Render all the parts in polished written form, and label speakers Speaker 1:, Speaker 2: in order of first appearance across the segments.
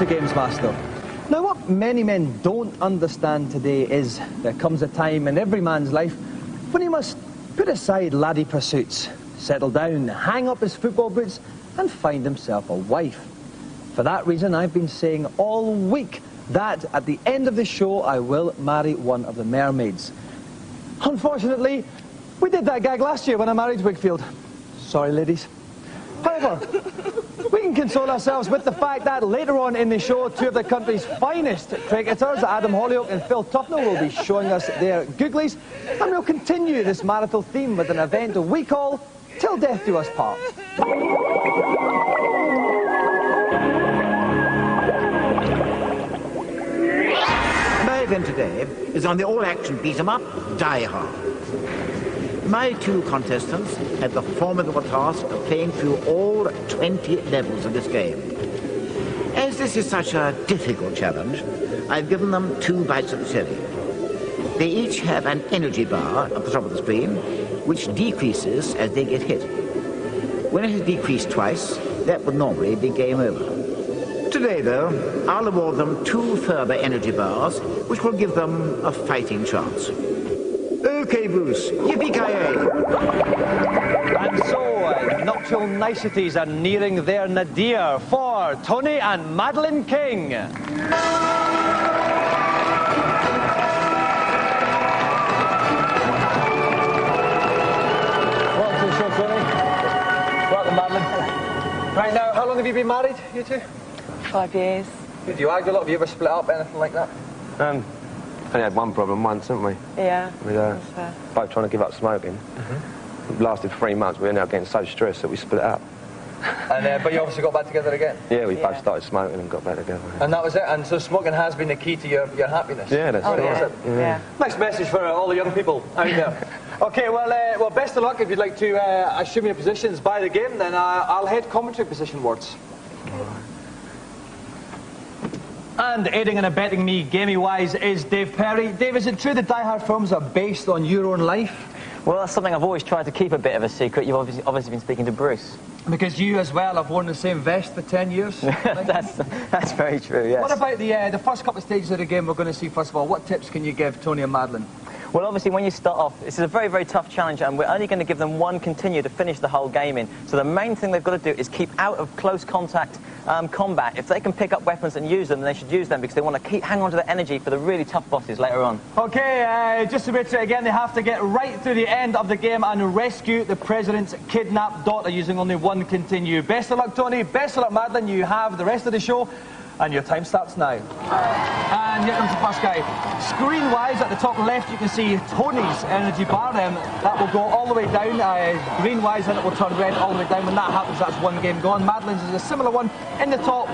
Speaker 1: to GamesMaster. Now, what many men don't understand today is there comes a time in every man's life when he must put aside laddie pursuits, settle down, hang up his football boots and find himself a wife. For that reason, I've been saying all week that at the end of the show I will marry one of the mermaids. Unfortunately, we did that gag last year when I married Wakefield. Sorry, ladies. However, we can console ourselves with the fact that later on in the show, two of the country's finest cricketers, Adam Hollioake and Phil Tufnell, will be showing us their googlies, and we'll continue this marathon theme with an event we call Till Death Do Us Part.
Speaker 2: My event today is on the all-action beat-em-up Die Hard. My two contestants had the formidable task of playing through all 20 levels of this game. As this is such a difficult challenge, I've given them 2 bites of the cherry. They each have an energy bar at the top of the screen, which decreases as they get hit. When it has decreased twice, that would normally be game over. Today, though, I'll award them 2 further energy bars, which will give them a fighting chance. Okay, Bruce, yippee-ki-yay!
Speaker 1: And so, nuptial niceties are nearing their nadir for Tony and Madeline King. Welcome to the show, Tony. Welcome, Madeline. Right now, how long have you been married, you two?
Speaker 3: 5 years.
Speaker 1: Do you argue a lot? Have you ever split up, anything like that?
Speaker 4: Only had one problem once, haven't we?
Speaker 3: Yeah,
Speaker 4: that's fair. Both trying to give up smoking. It lasted 3 months. We ended up getting so stressed that we split up.
Speaker 1: And but you obviously got back together again?
Speaker 4: Yeah, we both started smoking and got back together.
Speaker 1: And that was it? And so smoking has been the key to your happiness?
Speaker 4: Yeah, that's right.
Speaker 3: Yeah.
Speaker 1: Nice message for all the young people out there. Okay, well, best of luck. If you'd like to assume your positions by the game, then I'll head commentary position wards. And aiding and abetting me, gamey-wise, is Dave Perry. Dave, is it true that Die Hard films are based on your own life?
Speaker 5: Well, that's something I've always tried to keep a bit of a secret. You've obviously been speaking to Bruce.
Speaker 1: Because you as well have worn the same vest for 10 years.
Speaker 5: that's very true, yes.
Speaker 1: What about the first couple of stages of the game we're going to see, first of all? What tips can you give Tony and Madeline?
Speaker 5: Well, obviously, when you start off, this is a very, very tough challenge, and we're only going to give them 1 continue to finish the whole game in. So the main thing they've got to do is keep out of close contact combat. If they can pick up weapons and use them, they should use them, because they want to hang on to their energy for the really tough bosses later on. Okay, just to reiterate again, they have to get right through the end of the game and rescue the president's kidnapped daughter using only 1 continue. Best of luck, Tony. Best of luck, Madeline. You have the rest of the show. And your time starts now. And here comes the first guy. Screen-wise, at the top left, you can see Tony's energy bar. That will go all the way down. Green-wise, and it will turn red all the way down. When that happens, that's 1 game gone. Madeline's is a similar one in the top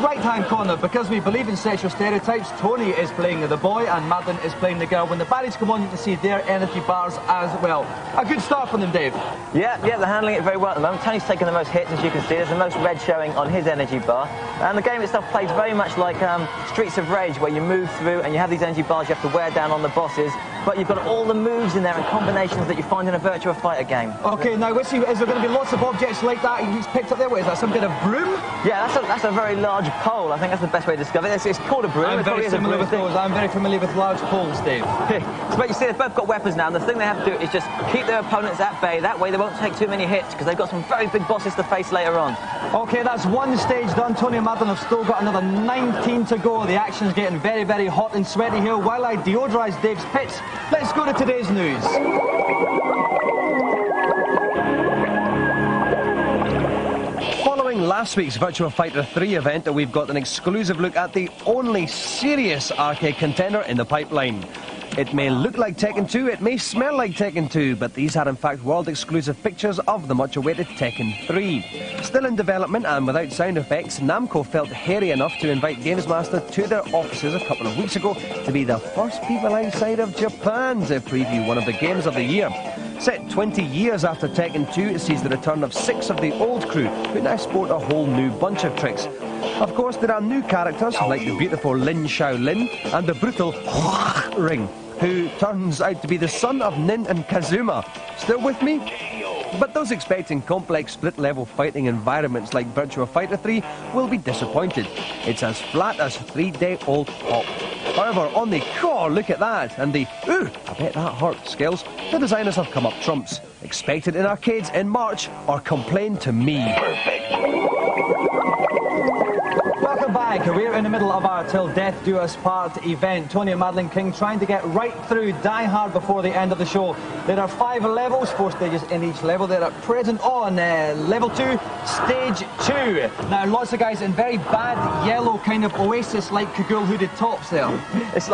Speaker 5: right-hand corner. Because we believe in sexual stereotypes, Tony is playing the boy and Madeline is playing the girl. When the baddies come on, you can see their energy bars as well. A good start from them, Dave. Yeah, they're handling it very well at the moment. Tony's taking the most hits, as you can see. There's the most red showing on his energy bar. And the game itself plays very much like Streets of Rage, where you move through and you have these energy bars you have to wear down on the bosses, but you've got all the moves in there and combinations that you find in a Virtua Fighter game. Okay, now is there going to be lots of objects like that he's picked up there? What is that, some kind of broom? Yeah, that's a very large pole. I think that's the best way to describe it. It's called a broom. I'm very familiar with those. I'm very familiar with large poles, Dave. But you see, they've both got weapons now, and the thing they have to do is just keep their opponents at bay. That way they won't take too many hits, because they've got some very big bosses to face later on. Okay, that's 1 stage done. Tony and Madeline have still got another 19 to go. The action's getting very, very hot and sweaty here. While I deodorize Dave's pits, let's go to today's news. Following last week's Virtua Fighter 3 event, we've got an exclusive look at the only serious arcade contender in the pipeline. It may look like Tekken 2, it may smell like Tekken 2, but these are in fact world-exclusive pictures of the much-awaited Tekken 3. Still in development and without sound effects, Namco felt hairy enough to invite GamesMaster to their offices a couple of weeks ago to be the first people outside of Japan to preview one of the games of the year. Set 20 years after Tekken 2, it sees the return of 6 of the old crew, who now sport a whole new bunch of tricks. Of course, there are new characters like the beautiful Lin Shaolin and the brutal Ring, who turns out to be the son of Nin and Kazuma. Still with me?
Speaker 1: But those expecting complex split-level fighting environments like Virtua Fighter 3 will be disappointed. It's as flat as 3-day-old pop. However, on the "oh, look at that" and the "ooh, I bet that hurt" scales, the designers have come up trumps. Expect it in arcades in March or complain to me. Welcome back. We're in the middle of our Till Death Do Us Part event. Tony and Madeline King trying to get right through Die Hard before the end of the show. There are 5 levels, 4 stages in each level. They're at present on level 2, stage 2. Now, lots of guys in very bad yellow kind of Oasis-like Kagul hooded tops there.
Speaker 5: It's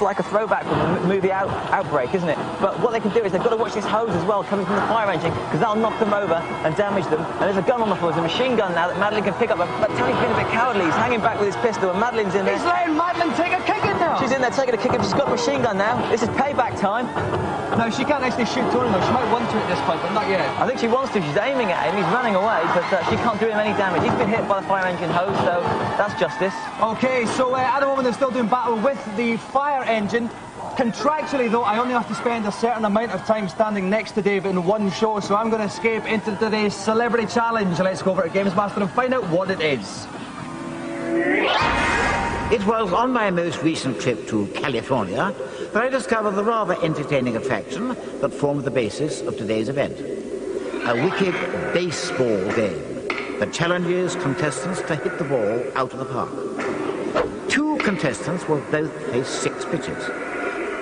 Speaker 5: like a throwback from the movie Outbreak, isn't it? But what they can do is they've got to watch this hose as well coming from the fire engine, because that'll knock them over and damage them. And there's a gun on the floor. There's a machine gun now that Madeline can pick up. But Tony's been a bit cowardly. He's hanging back with his pistol, and Madeline's in there.
Speaker 1: He's letting Madeline take a kick in now.
Speaker 5: She's in there taking a kick in. She's got a machine gun now. This is payback time.
Speaker 1: Now, she can't actually shoot Tony, though. She might want to at this point, but not yet.
Speaker 5: I think she wants to. She's aiming at him. He's running away, but she can't do him any damage. He's been hit by the fire engine hose, so that's justice.
Speaker 1: OK, so at the moment they're still doing battle with the fire engine. Contractually, though, I only have to spend a certain amount of time standing next to Dave in one show, so I'm going to escape into today's Celebrity Challenge. Let's go over to GamesMaster and find out what it is.
Speaker 2: It was on my most recent trip to California that I discovered the rather entertaining attraction that formed the basis of today's event. A wicked baseball game that challenges contestants to hit the ball out of the park. 2 contestants will both face 6 pitches.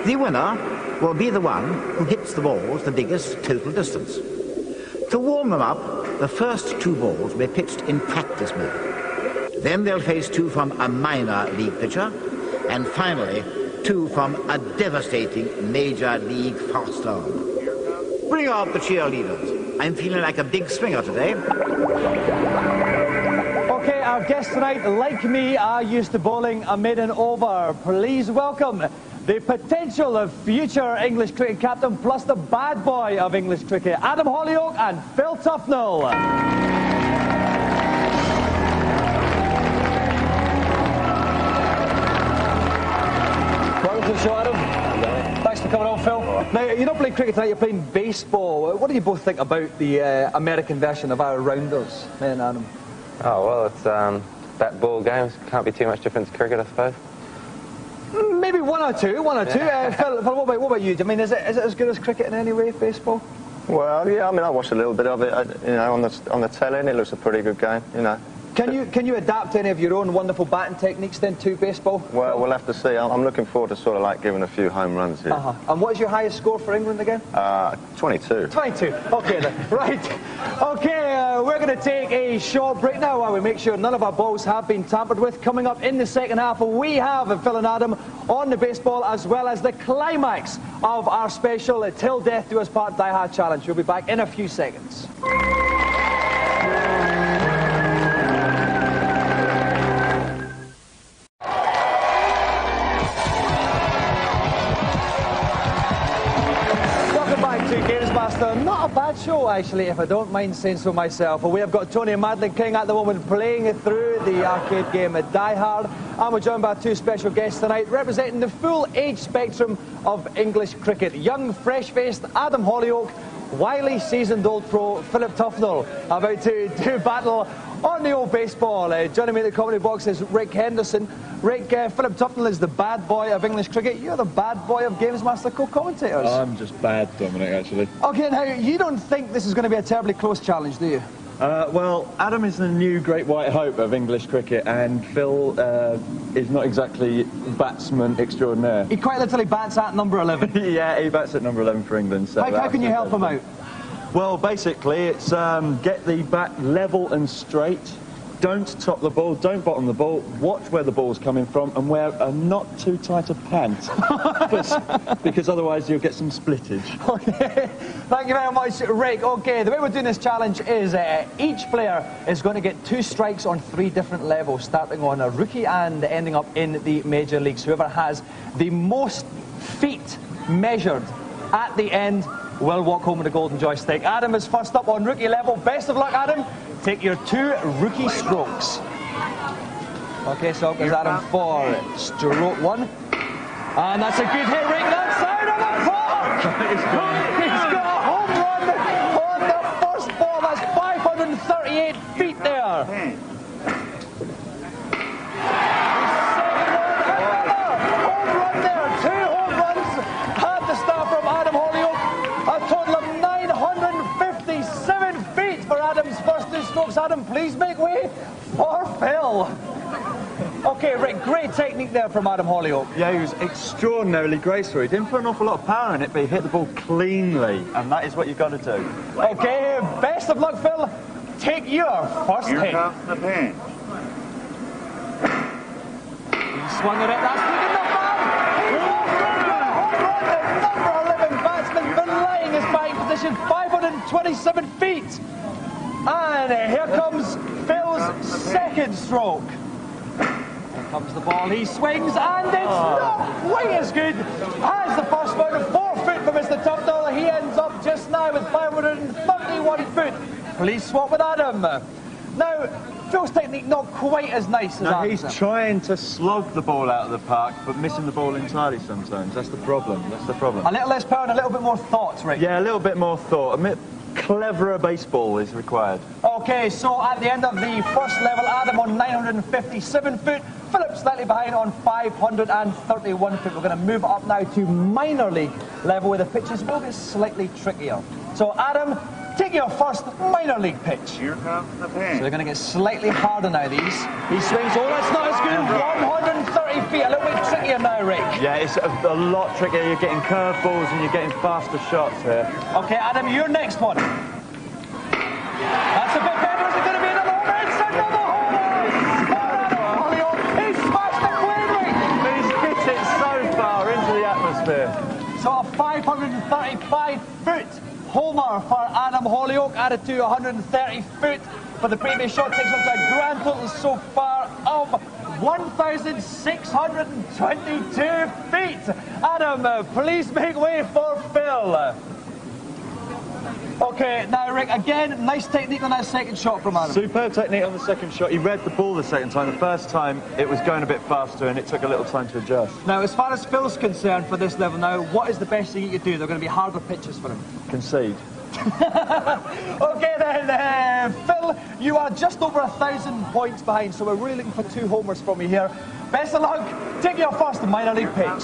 Speaker 2: The winner will be the one who hits the balls the biggest total distance. To warm them up, the first 2 balls will be pitched in practice mode. Then they'll face 2 from a minor league pitcher, and finally 2 from a devastating major league fast arm. Bring out the cheerleaders. I'm feeling like a big swinger today.
Speaker 1: OK, our guests tonight, like me, are used to bowling a maiden over. Please welcome the potential of future English cricket captain plus the bad boy of English cricket, Adam Hollioake and Phil Tufnell. Welcome to the show, Adam. Thanks for coming on, Phil. Now, you don't play cricket tonight, you're playing baseball. What do you both think about the American version of our rounders, me and Adam?
Speaker 4: Oh, well, it's bat ball games. Can't be too much different to cricket, I suppose.
Speaker 1: Maybe one or two. Phil, what about you? I mean, is it as good as cricket in any way, baseball?
Speaker 3: Well, yeah, I mean, I watched a little bit of it, you know, on the telly, and it looks a pretty good game, you know.
Speaker 1: Can you adapt any of your own wonderful batting techniques then to baseball?
Speaker 3: Well, we'll have to see. I'm looking forward to sort of like giving a few home runs here.
Speaker 1: And what is your highest score for England again?
Speaker 3: 22.
Speaker 1: 22. OK, then. Right. OK, we're going to take a short break now while we make sure none of our balls have been tampered with. Coming up in the second half, we have Phil and Adam on the baseball, as well as the climax of our special Till Death Do Us Part Die Hard Challenge. We'll be back in a few seconds. Not a bad show, actually, if I don't mind saying so myself. We have got Tony and Madeline King at the moment playing through the arcade game at Die Hard, and we're joined by 2 special guests tonight representing the full age spectrum of English cricket. Young, fresh-faced Adam Hollioake, wily, seasoned-old pro Philip Tufnell, about to do battle on the old baseball. Joining me in the comedy box is Rick Henderson. Rick, Philip Tufnell is the bad boy of English cricket. You're the bad boy of GamesMaster co-commentators.
Speaker 6: I'm just bad, Dominic, actually.
Speaker 1: OK, now, you don't think this is going to be a terribly close challenge, do you?
Speaker 6: Well, Adam is the new great white hope of English cricket, and Phil is not exactly batsman extraordinaire.
Speaker 1: He quite literally bats at number 11.
Speaker 6: Yeah, he bats at number 11 for England. So
Speaker 1: how can you help him out?
Speaker 6: Well, basically, it's get the bat level and straight. Don't top the ball, don't bottom the ball, watch where the ball's coming from, and wear a not too tight a pant, because otherwise you'll get some splittage. OK, thank you very much, Rick. OK, the way we're doing this challenge is each player is going to get 2 strikes on 3 different levels, starting on a rookie and ending up in the major leagues. Whoever has the most feet measured at the end will walk home with a golden joystick. Adam is first up on rookie level. Best of luck, Adam. Take your 2 rookie strokes. OK, so up goes Adam for stroke 1. And that's a good hit, Rick. That's out of the park! He's got a home run for
Speaker 1: And the first ball, that's 538 feet there. Home run there, 2 home runs at the start from Adam Hollioake. A total of 957 feet for Adam's first 2 strokes. Adam, please make way for Phil. Okay, Rick, great technique there from Adam Hollioake.
Speaker 6: Yeah, he was extraordinarily graceful. He didn't put an awful lot of power in it, but he hit the ball cleanly, and that is what you've got to do.
Speaker 1: Okay, best of luck, Phil. Take your first hit.
Speaker 2: Here comes the pin.
Speaker 1: He swung at it, that's good enough, man. He's off for a home run. The number 11 batsman, Phil Lang, is back in position, 527 feet. And here comes Phil's second stroke. Comes the ball, he swings, and it's not quite as good as the first one. 4 foot for Mr. Tufnell. He ends up just now with 531 foot. Please swap with Adam. Now, Phil's technique not quite as nice as Adam's.
Speaker 6: He's trying to slog the ball out of the park, but missing the ball entirely sometimes. That's the problem. That's the problem.
Speaker 1: A little less power and a little bit more thought, Rick.
Speaker 6: Yeah, a little bit more thought. Cleverer baseball is required.
Speaker 1: Okay, so at the end of the first level, Adam on 957 foot, Philip slightly behind on 531 foot. We're going to move up now to minor league level where the pitches will get slightly trickier. So Adam, take your first minor league pitch.
Speaker 2: Here comes the pin.
Speaker 1: So they're going to get slightly harder now, these. He swings, oh, that's not as good. 130 feet, a little bit trickier now, Rick.
Speaker 6: Yeah, it's a lot trickier. You're getting curveballs and you're getting faster shots here.
Speaker 1: Okay, Adam, your next one. That's a bit better. Is it going to be another home run? It's another home run! Hollioake, he smashed the plane, Rick.
Speaker 6: He's hit it so far into the atmosphere.
Speaker 1: So a 535 foot homer for Adam Hollioake, added to 130 foot for the previous shot, takes up to a grand total so far of 1,622 feet. Adam, please make way for Phil. Okay, now Rick, again, nice technique on that second shot from Adam.
Speaker 6: Superb technique on the second shot. He read the ball the second time. The first time, it was going a bit faster and it took a little time to adjust.
Speaker 1: Now, as far as Phil's concerned for this level now, what is the best thing you could do? They're going to be harder pitches for him.
Speaker 6: Concede.
Speaker 1: Okay then, Phil, you are just over 1,000 points behind, so we're really looking for 2 homers from you here. Best of luck. Take your first minor league pitch.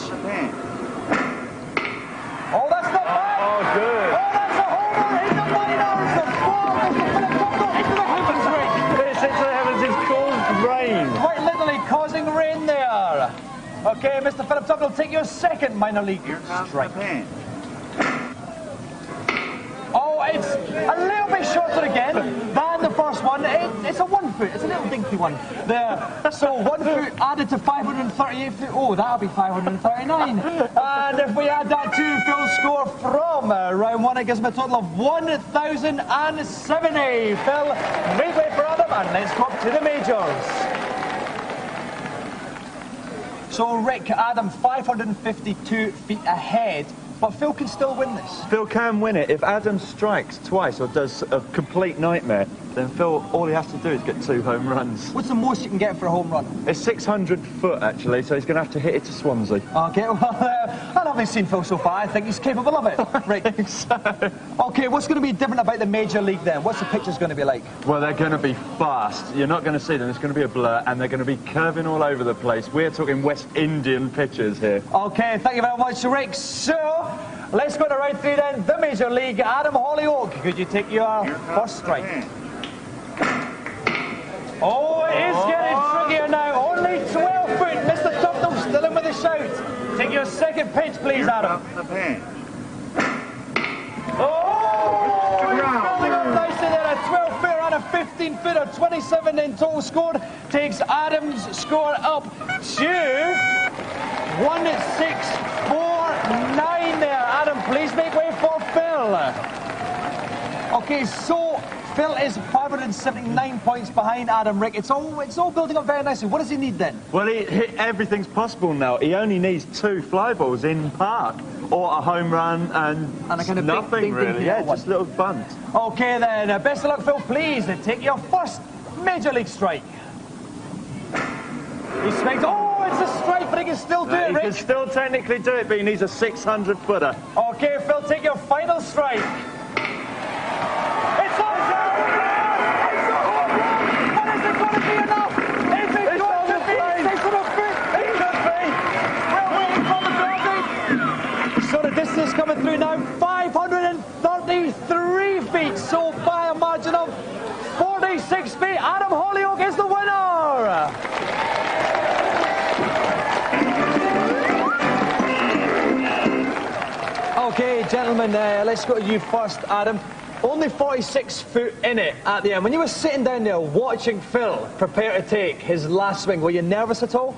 Speaker 1: Oh, that's not bad.
Speaker 6: Oh, good.
Speaker 1: Oh, that's a homer in the minors. The ball goes to Philip Tufnell into the heavens, Rick.
Speaker 6: It's into the heavens. It's caused rain.
Speaker 1: Quite literally causing rain there. Okay, Mr. Philip Tufnell, take your second minor league strike. Oh, it's a little bit shorter again than the first one. It's a 1 foot. It's a little dinky one there. So 1 foot added to 538 feet. Oh, that'll be 539. And if we add that to Phil's score from round 1, it gives him a total of 1,070. Phil, make way for Adam, and let's go up to the majors. So Rick, Adam, 552 feet ahead. But Phil can still win this.
Speaker 6: Phil can win it. If Adam strikes twice or does a complete nightmare, then Phil, all he has to do is get 2 home runs.
Speaker 1: What's the most you can get for a home run?
Speaker 6: It's 600 foot, actually, so he's going to have to hit it to Swansea.
Speaker 1: Okay, well, I haven't seen Phil so far. I think he's capable of it. Right.
Speaker 6: I think so.
Speaker 1: Okay, what's going to be different about the Major League then? What's the pitches going to be like?
Speaker 6: Well, they're going to be fast. You're not going to see them. It's going to be a blur, and they're going to be curving all over the place. We're talking West Indian pitches here.
Speaker 1: Okay, thank you very much, Rick. So, let's go to round 3 then. The Major League, Adam Hollioake. Could you take your first strike? Oh, it is getting trickier now. Only 12 foot. Mr. Tufnell still in with a shout. Take your second pitch, please, Adam. Oh! Building up nicely there. A 12 footer and a 15 footer. 27 in total score. Takes Adam's score up to 1,649 there. Adam, please make way for Phil. Okay, so Phil is 579 points behind Adam, Rick. It's all building up very nicely. What does he need then?
Speaker 6: Well, everything's possible now. He only needs 2 fly balls in park, or a home run and a kind of nothing really. Yeah, just a little bunt.
Speaker 1: Okay then, best of luck, Phil. Please take your first Major League strike. He swings. Oh, it's a strike, but he can still do it, Rick.
Speaker 6: He can still technically do it, but he needs a 600 footer.
Speaker 1: Okay, Phil, take your final strike. 46 feet. Adam Hollioake is the winner. Okay, gentlemen, let's go to you first, Adam. Only 46 foot in it at the end. When you were sitting down there watching Phil prepare to take his last swing, were you nervous at all?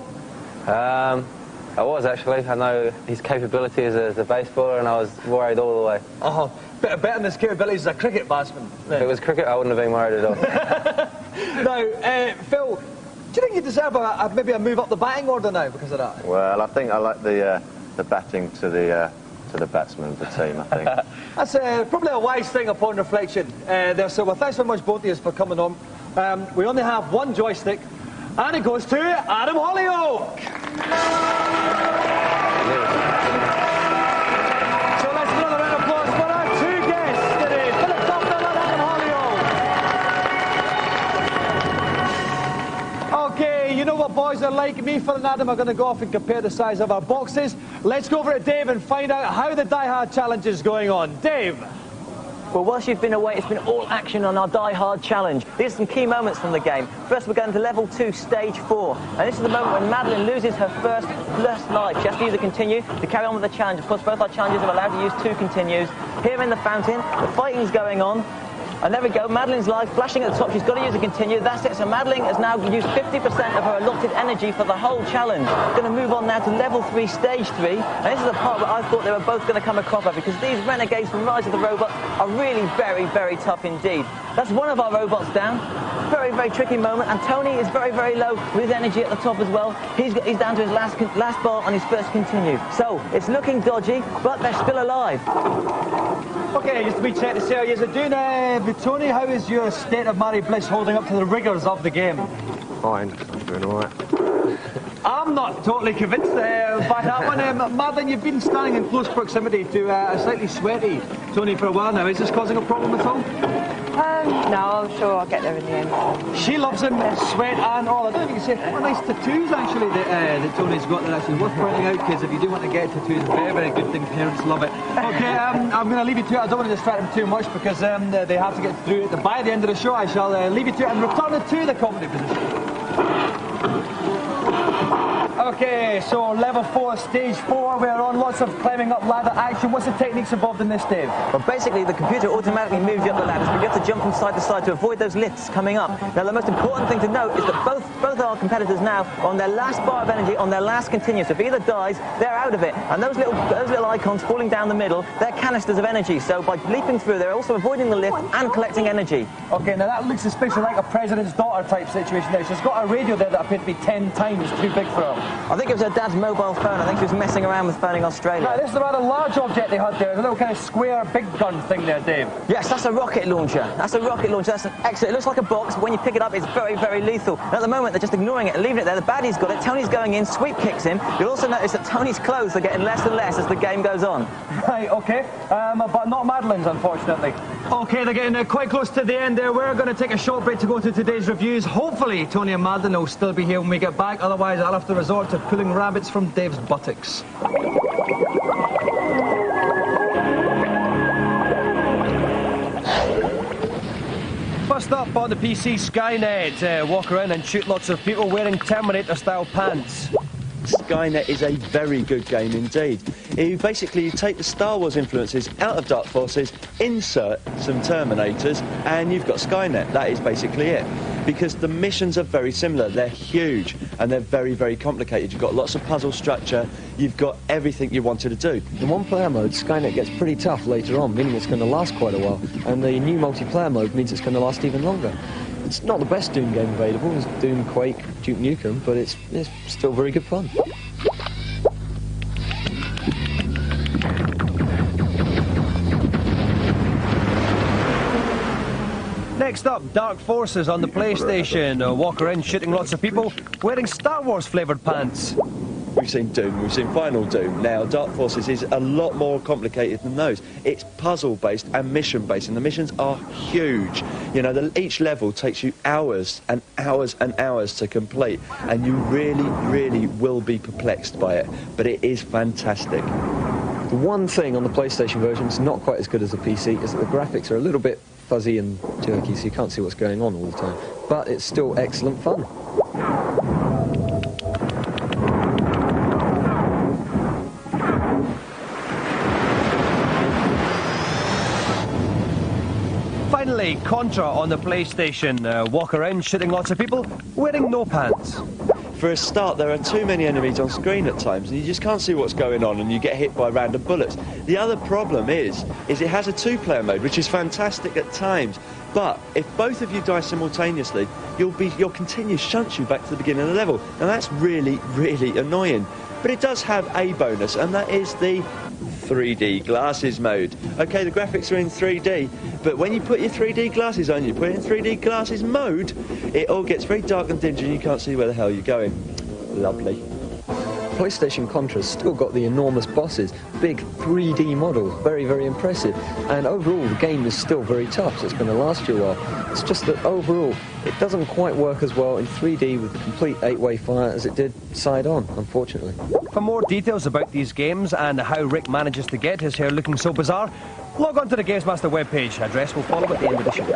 Speaker 4: I was actually. I know his capability as a baseballer, and I was worried all the way.
Speaker 1: Oh, better than his capabilities as a cricket batsman.
Speaker 4: If it was cricket, I wouldn't have been worried at all.
Speaker 1: Now, Phil, do you think you deserve maybe a move up the batting order now because of that?
Speaker 3: Well, I think I like the batting to the batsman of the team, I think.
Speaker 1: That's probably a wise thing upon reflection there. So, well, thanks very much, both of you, for coming on. We only have one joystick, and it goes to Adam Hollioake. So let's give another round of applause for our two guests today, Philip Tufnell and Adam Hollioake. Okay, you know what boys are like. Me, Phil and Adam are going to go off and compare the size of our boxes. Let's go over to Dave and find out how the Die Hard challenge is going on. Dave.
Speaker 5: Well, whilst you've been away, it's been all action on our Die Hard challenge. These are some key moments from the game. First, we're going to level 2, stage 4. And this is the moment when Madeline loses her first life. She has to use a continue to carry on with the challenge. Of course, both our challenges are allowed to use 2 continues. Here in the fountain, the fighting's going on. And there we go, Madeline's life flashing at the top. She's got to use a continue. That's it. So Madeline has now used 50% of her allotted energy for the whole challenge. Going to move on now to level 3, stage 3. And this is the part where I thought they were both going to come a cropper, because these renegades from Rise of the Robots are really very, very tough indeed. That's one of our robots down. Very, very tricky moment. And Tony is very, very low with his energy at the top as well. He's down to his last bar on his first continue. So it's looking dodgy, but they're still alive.
Speaker 1: Okay, just to be checked to see how you are doing. Tony, how is your state of Mary Bliss holding up to the rigours of the game?
Speaker 4: Fine, I'm doing all right.
Speaker 1: I'm not totally convinced by that one. Madeline, you've been standing in close proximity to a slightly sweaty Tony for a while now. Is this causing a problem at all?
Speaker 7: No, I'm sure I'll get there in the end.
Speaker 1: She loves him, sweat and all. I don't know if you can say what nice tattoos actually that Tony's got that actually worth pointing out, because if you do want to get tattoos, very, very good thing. Parents love it. Okay, I'm going to leave you to it. I don't want to distract them too much because they have to get through it. By the end of the show, I shall leave you to it and return it to the comedy position. Okay, so level 4, stage 4, we're on lots of climbing up ladder action. What's the techniques involved in this, Dave?
Speaker 5: Well, basically, the computer automatically moves you up the ladders, but you have to jump from side to side to avoid those lifts coming up. Now, the most important thing to note is that both our competitors now are on their last bar of energy, on their last continue. So if either dies, they're out of it. And those little icons falling down the middle, they're canisters of energy. So by leaping through, they're also avoiding the lift and collecting energy.
Speaker 1: Okay, now that looks especially like a president's daughter type situation there. She's got a radio there that appeared to be 10 times too big for her.
Speaker 5: I think it was her dad's mobile phone. I think she was messing around with phoning Australia.
Speaker 1: Now, this is a rather large object they had there. A little kind of square big gun thing there, Dave.
Speaker 5: Yes, that's a rocket launcher. That's a rocket launcher. That's an excellent. It looks like a box, but when you pick it up, it's very, very lethal. And at the moment, they're just ignoring it and leaving it there. The baddie's got it. Tony's going in. Sweep kicks him. You'll also notice that Tony's clothes are getting less and less as the game goes on.
Speaker 1: Right, okay. But not Madeline's, unfortunately. Okay, they're getting quite close to the end there. We're going to take a short break to go to today's reviews. Hopefully, Tony and Madeline will still be here when we get back. Otherwise, I'll have to resort to pulling rabbits from Dave's buttocks. First up on the PC, Skynet. Walk around and shoot lots of people wearing Terminator-style pants.
Speaker 6: Skynet is a very good game indeed. You basically take the Star Wars influences out of Dark Forces, insert some Terminators, and you've got Skynet. That is basically it. Because the missions are very similar. They're huge and they're very, very complicated. You've got lots of puzzle structure. You've got everything you wanted to do.
Speaker 8: In one-player mode, Skynet gets pretty tough later on, meaning it's going to last quite a while. And the new multiplayer mode means it's going to last even longer. It's not the best Doom game available. It's Doom, Quake, Duke Nukem, but it's still very good fun.
Speaker 1: Next up, Dark Forces on the PlayStation. Walk around shooting lots of people wearing Star Wars flavoured pants.
Speaker 6: We've seen Doom, we've seen Final Doom. Now, Dark Forces is a lot more complicated than those. It's puzzle-based and mission-based, and the missions are huge. You know, each level takes you hours and hours and hours to complete, and you really, really will be perplexed by it. But it is fantastic.
Speaker 8: The one thing on the PlayStation version that's not quite as good as the PC is that the graphics are a little bit fuzzy and jerky, so you can't see what's going on all the time. But it's still excellent fun.
Speaker 1: Finally, Contra on the PlayStation. Walk around shooting lots of people wearing no pants.
Speaker 6: For a start, there are too many enemies on screen at times, and you just can't see what's going on, and you get hit by random bullets. The other problem is it has a two-player mode, which is fantastic at times. But if both of you die simultaneously, your continuous shunts you back to the beginning of the level, and that's really, really annoying. But it does have a bonus, and that is the 3D glasses mode. Okay, the graphics are in 3D, but when you put your 3D glasses on, you put it in 3D glasses mode, it all gets very dark and dingy and you can't see where the hell you're going. Lovely.
Speaker 8: PlayStation Contra's still got the enormous bosses, big 3D models, very, very impressive. And overall, the game is still very tough, so it's going to last you a while. It's just that overall, it doesn't quite work as well in 3D with the complete 8-way fire as it did side-on, unfortunately.
Speaker 1: For more details about these games and how Rick manages to get his hair looking so bizarre, log on to the GamesMaster webpage. Address will follow at the end of the show.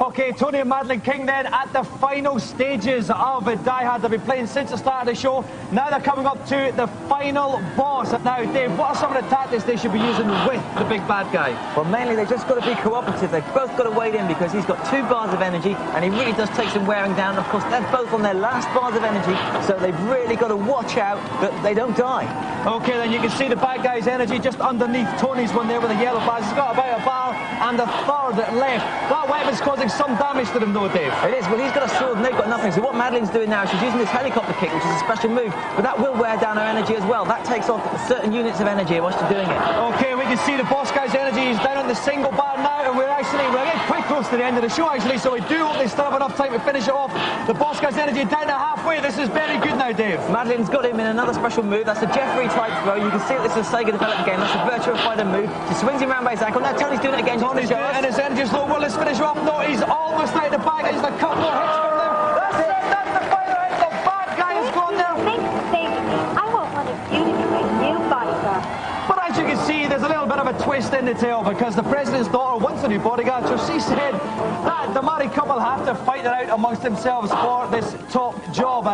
Speaker 1: OK, Tony and Madeline King then at the final stages of Die Hard. They've been playing since the start of the show. Now they're coming up to the final boss. Now, Dave, what are some of the tactics they should be using with the big bad guy?
Speaker 5: Well, mainly they've just got to be cooperative. They've both got to wade in because he's got 2 bars of energy and he really does take some wearing down. Of course, they're both on their last bars of energy, so they've really got to watch out that they don't die.
Speaker 1: OK, then you can see the bad guy's energy just underneath Tony's one there with the yellow bars. He's got about a bar and a third left. That weapon's causing some damage to them though, Dave.
Speaker 5: It is. Well, he's got a sword and they've got nothing. So what Madeline's doing now is she's using this helicopter kick, which is a special move, but that will wear down her energy as well. That takes off certain units of energy while she's doing it.
Speaker 1: OK, we can see the boss guy's energy is down on the single bar now, and we're getting quite close to the end of the show actually, so we do hope they still have enough time to finish it off. The boss guy's energy down to halfway. This is very good now, Dave.
Speaker 5: Madeline's got him in another special move. That's a Jeffrey type throw. You can see that this is a Sega developed game. That's a Virtua Fighter move. She swings him around by his ankle. Now Tony's doing it again.
Speaker 1: Tony's doing it and his energy's low. Well, let's finish her off. No, he's almost out of the bag. He's a couple more hits for them. That's it. That's the final hit. The bad guy has gone there.
Speaker 7: I won't let it do you, bodyguard.
Speaker 1: But as you can see, there's a little bit of a twist in the tale because the president's daughter wants a new bodyguard, so she said that the married couple have to fight it out amongst themselves for this top job.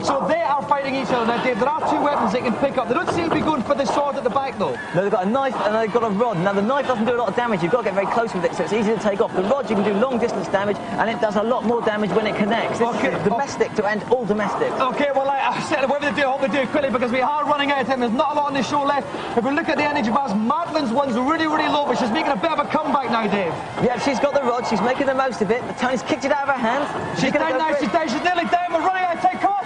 Speaker 1: So they are fighting each other. Now, Dave, there are 2 weapons they can pick up. They don't seem to be going for the sword at the back, though.
Speaker 5: No, they've got a knife and they've got a rod. Now, the knife doesn't do a lot of damage. You've got to get very close with it, so it's easy to take off. The rod, you can do long-distance damage, and it does a lot more damage when it connects. It's domestic to end all domestic.
Speaker 1: OK, well, I said, whatever they do, I hope they do it quickly because we are running out of time. There's not a lot on the show left. If we look at the energy bars, Madeline's one's really, really low, but she's making a bit of a comeback now, Dave.
Speaker 5: Yeah, she's got the rod. She's making the most of it. The Tony's kicked it out of her hand.
Speaker 1: She's down now. She's down. She's nearly down. We're running out of time. Come on.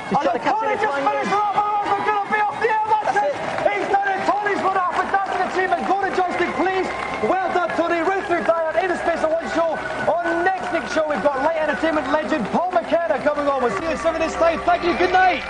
Speaker 5: She's trying to catch
Speaker 1: Tony
Speaker 5: it.
Speaker 1: just finished her off. We're going to be off the air. That's it. He's done it. Tony's run off. But that's the achievement. Go to joystick, please. Well done, Tony. Right through Diane in the space of 1 show. On next week's show, we've got light entertainment legend Paul McKenna coming on. We'll see you 7 this time. Thank you. Good night.